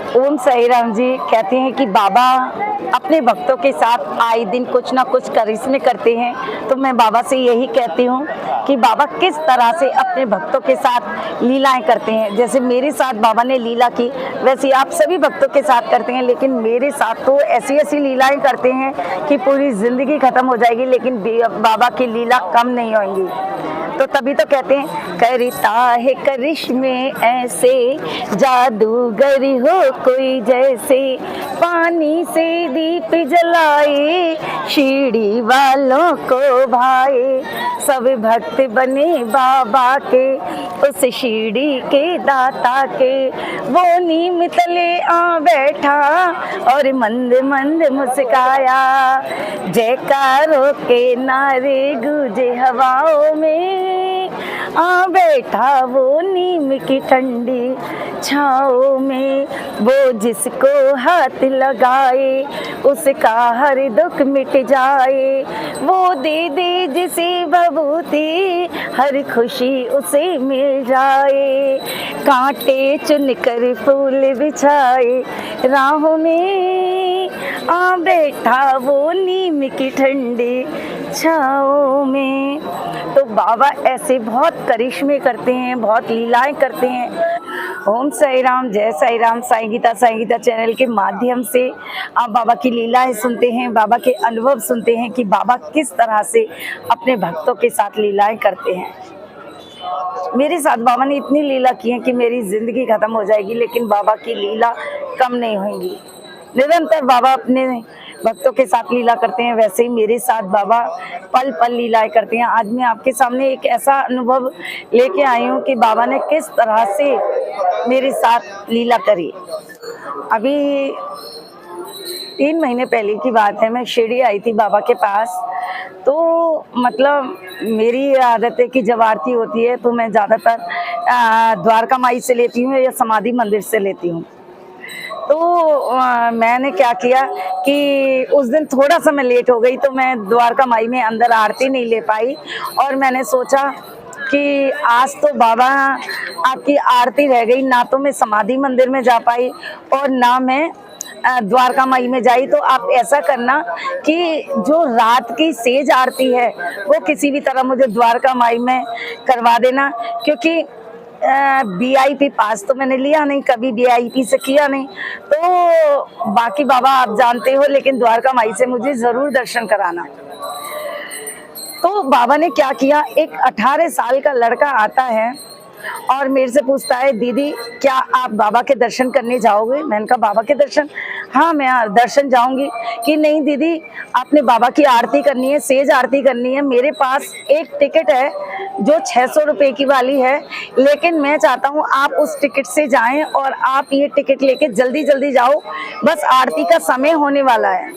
ओम साई राम जी कहते हैं कि बाबा अपने भक्तों के साथ आए दिन कुछ ना कुछ करिश्मे करते हैं। तो मैं बाबा से यही कहती हूँ कि बाबा किस तरह से अपने भक्तों के साथ लीलाएं करते हैं। जैसे मेरे साथ बाबा ने लीला की, वैसे आप सभी भक्तों के साथ करते हैं, लेकिन मेरे साथ तो ऐसी ऐसी लीलाएं करते हैं कि पूरी जिंदगी खत्म हो जाएगी, लेकिन बाबा की लीला कम नहीं होंगी। तो तभी तो कहते हैं करता है करिश्मे ऐसे, जादूगरी हो कोई जैसे, पानी से दीप जलाए, शिरडी वालों को भाए, सब भक्त बने बाबा के, उस शिरडी के दाता के। वो नीम तले आ बैठा और मंद मंद मुस्काया, जयकारों के नारे गूंजे हवाओं में, आ बैठा वो नीम की ठंडी छाओ में। वो जिसको हाथ लगाए उसका हर दुख मिट जाए, वो दे दे जिसे बबूती हर खुशी उसे मिल जाए। कांटे चुनकर फूल बिछाए राहों में, आ बैठा वो नीम की ठंडी छाओ में। तो बाबा ऐसे बहुत करिश्मे करते हैं, बहुत लीलाएं करते हैं। ओम साई राम, जय साई राम। साईं गीता चैनल के माध्यम से आप बाबा की लीलाएं सुनते हैं, बाबा के अनुभव सुनते हैं कि बाबा किस तरह से अपने भक्तों के साथ लीलाएं करते हैं। मेरे साथ बाबा ने इतनी लीला की है कि मेरी जिंदगी खत्म हो जाएगी, लेकिन बाबा की लीला कम नहीं होगी। निरंतर बाबा अपने भक्तों के साथ लीला करते हैं, वैसे ही मेरे साथ बाबा पल पल लीलाएं करते हैं। आज मैं आपके सामने एक ऐसा अनुभव लेके आई हूँ कि बाबा ने किस तरह से मेरे साथ लीला करी। अभी 3 महीने पहले की बात है, मैं शिरडी आई थी बाबा के पास। तो मतलब मेरी आदत है कि जब आरती होती है तो मैं ज़्यादातर द्वारका माई से लेती हूँ या समाधि मंदिर से लेती हूँ। तो मैंने क्या किया कि उस दिन थोड़ा सा मैं लेट हो गई, तो मैं द्वारका माई में अंदर आरती नहीं ले पाई। और मैंने सोचा कि आज तो बाबा आपकी आरती रह गई, ना तो मैं समाधि मंदिर में जा पाई और ना मैं द्वारका माई में जाई। तो आप ऐसा करना कि जो रात की सेज आरती है वो किसी भी तरह मुझे द्वारका माई में करवा देना, क्योंकि VIP पास तो मैंने लिया नहीं, कभी VIP से किया नहीं। तो बाकी बाबा आप जानते हो, लेकिन द्वारका माई से मुझे जरूर दर्शन कराना। तो बाबा ने क्या किया, एक 18 साल का लड़का आता है और मेरे से पूछता है, दीदी क्या आप बाबा के दर्शन करने जाओगे? मैंने कहा बाबा के दर्शन, हाँ मैं दर्शन जाऊंगी। कि नहीं दीदी, आपने बाबा की आरती करनी है, सेज आरती करनी है। मेरे पास एक टिकट है जो 600 रुपए की वाली है, लेकिन मैं चाहता हूँ आप उस टिकट से जाएं और आप ये टिकट लेके जल्दी जल्दी जाओ, बस आरती का समय होने वाला है।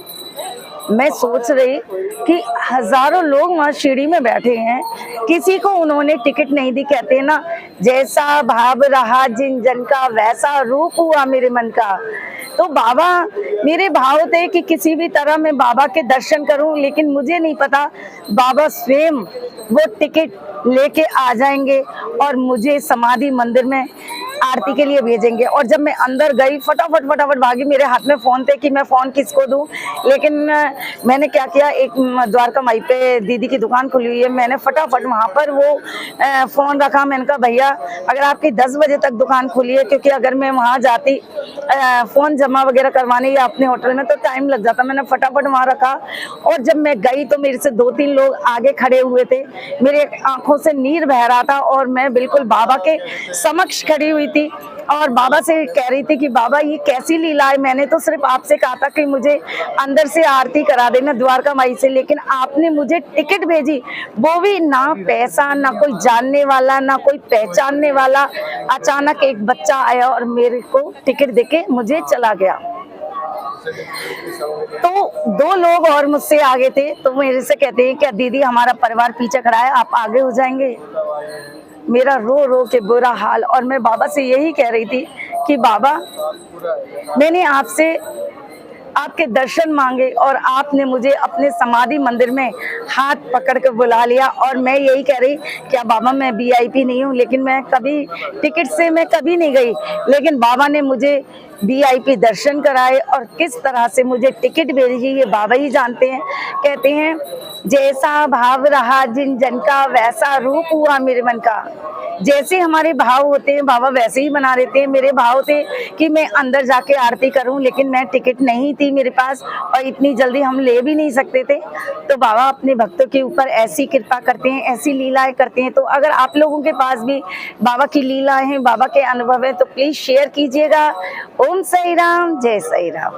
मैं सोच रही कि हजारों लोग वहाँ शिरडी में बैठे हैं, किसी को उन्होंने टिकट नहीं दी। कहते हैं ना, जैसा भाव रहा जिन जन का वैसा रूप हुआ मेरे मन का। तो बाबा मेरे भाव थे कि किसी भी तरह मैं बाबा के दर्शन करूं, लेकिन मुझे नहीं पता बाबा स्वयं वो टिकट लेके आ जाएंगे और मुझे समाधि मंदिर में आरती के लिए भेजेंगे। और जब मैं अंदर गई, फटाफट भागी, मेरे हाथ में फोन थे कि मैं फोन किसको दूं। लेकिन मैंने क्या किया, एक द्वारका माई पे दीदी की दुकान खुली हुई है, मैंने फटाफट वहां पर वो फोन रखा। मैंने कहा भैया अगर आपकी 10 बजे तक दुकान खुली है, क्योंकि अगर मैं वहां जाती फोन जमा वगैरह करवाने या अपने होटल में तो टाइम लग जाता। मैंने फटाफट वहां रखा और जब मैं गई तो मेरे से 2-3 लोग आगे खड़े हुए थे, मेरे आंखों से नीर बह रहा था और मैं बिल्कुल बाबा के समक्ष खड़ी हुई थी और बाबा से कह रही थी कि बाबा ये कैसी लीला है, मैंने तो सिर्फ आपसे कहा था कि मुझे अंदर से आरती करा देना द्वारका माई से, लेकिन आपने मुझे टिकट भेजी, वो भी ना पैसा, ना कोई जानने वाला, ना कोई पहचानने वाला। अचानक एक बच्चा आया और मेरे को टिकट देके मुझे चला गया। तो 2 लोग और मुझसे आगे थे, तो मेरे से कहते हैं क्या दीदी हमारा परिवार पीछे खड़ा है, आप आगे हो जाएंगे। मेरा रो रो के बुरा हाल, और मैं बाबा से यही कह रही थी कि बाबा मैंने आपसे आपके दर्शन मांगे और आपने मुझे अपने समाधि मंदिर में हाथ पकड़ कर बुला लिया। और मैं यही कह रही क्या बाबा मैं VIP नहीं हूँ, लेकिन मैं कभी टिकट से मैं कभी नहीं गई, लेकिन बाबा ने मुझे VIP दर्शन कराए और किस तरह से मुझे टिकट भेजी, ये बाबा ही जानते हैं। कहते हैं जैसा भाव रहा जिन जन का वैसा रूप हुआ मेरे मन का। जैसे हमारे भाव होते हैं बाबा वैसे ही बना देते हैं। मेरे भाव थे कि मैं अंदर जाके आरती करूं, लेकिन मैं टिकट नहीं थी मेरे पास और इतनी जल्दी हम ले भी नहीं सकते थे। तो बाबा अपने भक्तों के ऊपर ऐसी कृपा करते हैं, ऐसी लीलाएं करते हैं। तो अगर आप लोगों के पास भी बाबा की लीलाएं हैं, बाबा के अनुभव है, तो प्लीज शेयर कीजिएगा। ओम साई राम, जय साई राम।